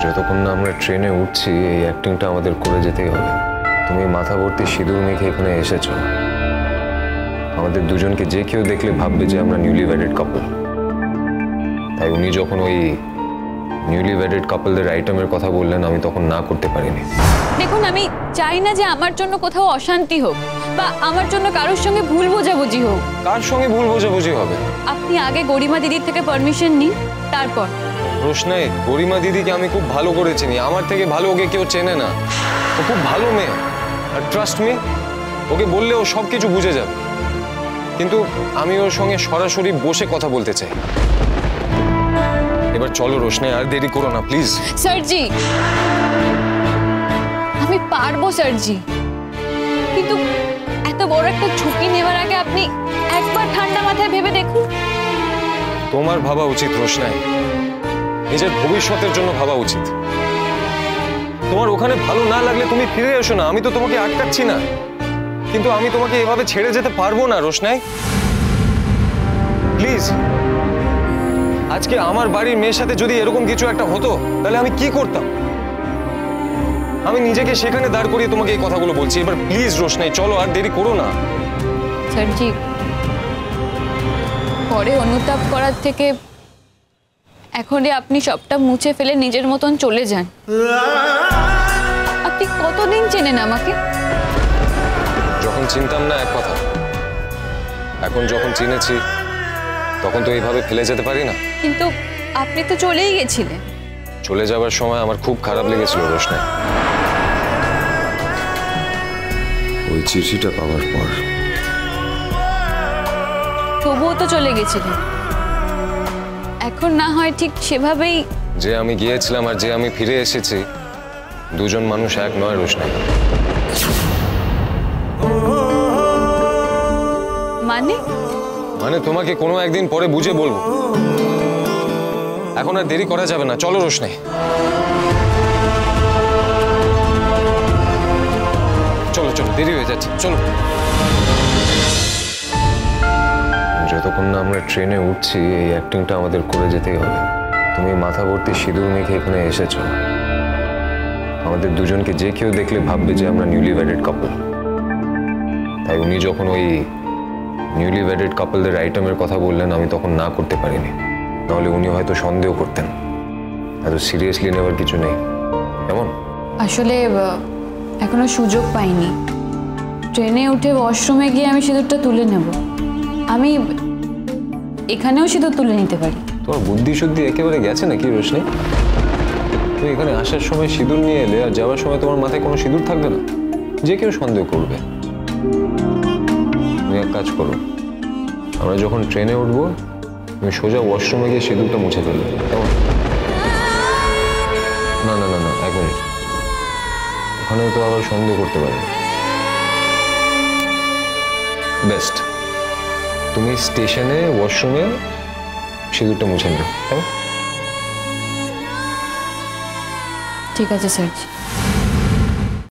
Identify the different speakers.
Speaker 1: যতক্ষণ না আমরা ট্রেনে উঠছি এই অ্যাক্টিংটা আমাদের করে যেতেই হবে। তুমি মাথা ভর্তি সিঁদুর মেখে এখানে এসেছো, আমাদের দুজনকে যে কেউ দেখলে ভাববে যে আমরা নিউলি ওয়েডেড কাপল। তাই উনি যখন ওই নিউলি ওয়েডেড কাপলদের আইটেমের কথা বললেন আমি তখন না করতে পারিনি।
Speaker 2: দেখুন, আমি চাই না যে আমার জন্য কোথাও অশান্তি হোক বা আমার জন্য কারোর সঙ্গে ভুল বোঝাবুঝি হোক।
Speaker 1: কার সঙ্গে ভুল বোঝাবুঝি হবে?
Speaker 2: আপনি আগে গরিমা দিদির থেকে পারমিশন নিন, তারপর।
Speaker 1: রোশনাই, গরিমা দিদিকে আমি খুব ভালো করে চিনি, আমার থেকে ভালো ওকে কেউ চেনে না। ও খুব ভালো মেয়ে, আর ট্রাস্ট মি, ওকে বললে ও সব কিছু বুঝে যাবে। কিন্তু আমি ওর সঙ্গে সরাসরি বসে কথা বলতে চাই। এবার চলো রোশনাই, আর দেরি করো না প্লিজ।
Speaker 2: স্যারজি, আমি পারবো স্যারজি, কিন্তু এত বড় একটা ঝুঁকি নেওয়ার আগে আপনি একবার ঠান্ডা মাথায় ভেবে দেখুন।
Speaker 1: তোমার ভাবা উচিত রোশনাই, নিজের ভবিষ্যতের জন্য ভাবা উচিত। তোমার ওখানে ভালো না লাগলে তুমি ফিরে এসো না, আমি তো তোমাকে আটকাচ্ছি না, কিন্তু আমি তোমাকে এভাবে ছেড়ে যেতে পারবো না রোশনাই, প্লিজ। আজকে আমার বাড়ির মেয়ের সাথে যদি এরকম কিছু একটা হতো তাহলে আমি কি করতাম? আমি নিজেকে সেখানে দাঁড় করিয়ে তোমাকে এই কথাগুলো বলছি। এবার প্লিজ রোশনাই চলো, আর দেরি করো না।
Speaker 2: স্যারজি, পরে অনুতাপ করার থেকে এখনই আপনি সবটা মুছে ফেলে নিজের মতন চলে যান। আপনি কতদিন চেনেন আমাকে?
Speaker 1: যখন চিনতাম না এক কথা, এখন যখন চিনেছি তখন তো এইভাবে ফেলে যেতে পারি না।
Speaker 2: কিন্তু আপনি তো চলেই গেছিলেন।
Speaker 1: চলে যাবার সময় আমার খুব খারাপ লেগেছিল রোশনাই। ওই চিঠিটা পাওয়ার পর।
Speaker 2: তবুও তো চলে গেছিলেন, এখন না হয় ঠিক সেভাবেই।
Speaker 1: যে আমি গিয়েছিলাম আর যে আমি ফিরে এসেছি, দুজন মানুষ এক নয় রোশনাই। মানে তোমাকে কোনো একদিন পরে বুঝে বলবো, এখন আর দেরি করা যাবে না। চলো রোশনাই, চলো চলো, দেরি হয়ে যাচ্ছে, চলো। যতক্ষণ না আমরা ট্রেনে উঠছি এই অ্যাক্টিংটা আমাদের করে যেতেই হবে। তুমি মাথা ভর্তি সিঁদুর মেখে এখানে এসেছো, আমাদের দুজনকে যে কেউ দেখলে ভাববে যে আমরা নিউলি ওয়েডেড কাপল। তাই উনি যখন ওই নিউলি ওয়েডেড কাপলদের আইটেমের কথা বললেন আমি তখন না করতে পারিনি, নাহলে উনি হয়তো সন্দেহ করতেন। এত সিরিয়াসলি নেওয়ার কিছু নেই, এমন।
Speaker 2: আসলে এখনো সুযোগ পাইনি। ট্রেনে উঠে ওয়াশরুমে গিয়ে আমি সিঁদুরটা তুলে নেব। আমি এখানেও সিঁদুর তুলে নিতে পারি।
Speaker 1: তোমার বুদ্ধি শুদ্ধি একেবারে গেছে নাকি রোশনি? তুমি এখানে আসার সময় সিঁদুর নিয়ে এলে আর যাওয়ার সময় তোমার মাথায় কোনো সিঁদুর থাকবে না, যে কেউ সন্দেহ করবে। তুমি এক কাজ করো, আমরা যখন ট্রেনে উঠবো তুমি সোজা ওয়াশরুমে গিয়ে সিঁদুরটা মুছে ফেলবে, কেমন? না না না না, 1 মিনিট, ওখানেও তো আবার সন্দেহ করতে পারে। বেস্ট, তুমি স্টেশনে ওয়াশরুমে সিঁদুরটা মুছে নেবে, কেমন?
Speaker 2: ঠিক আছে স্যার।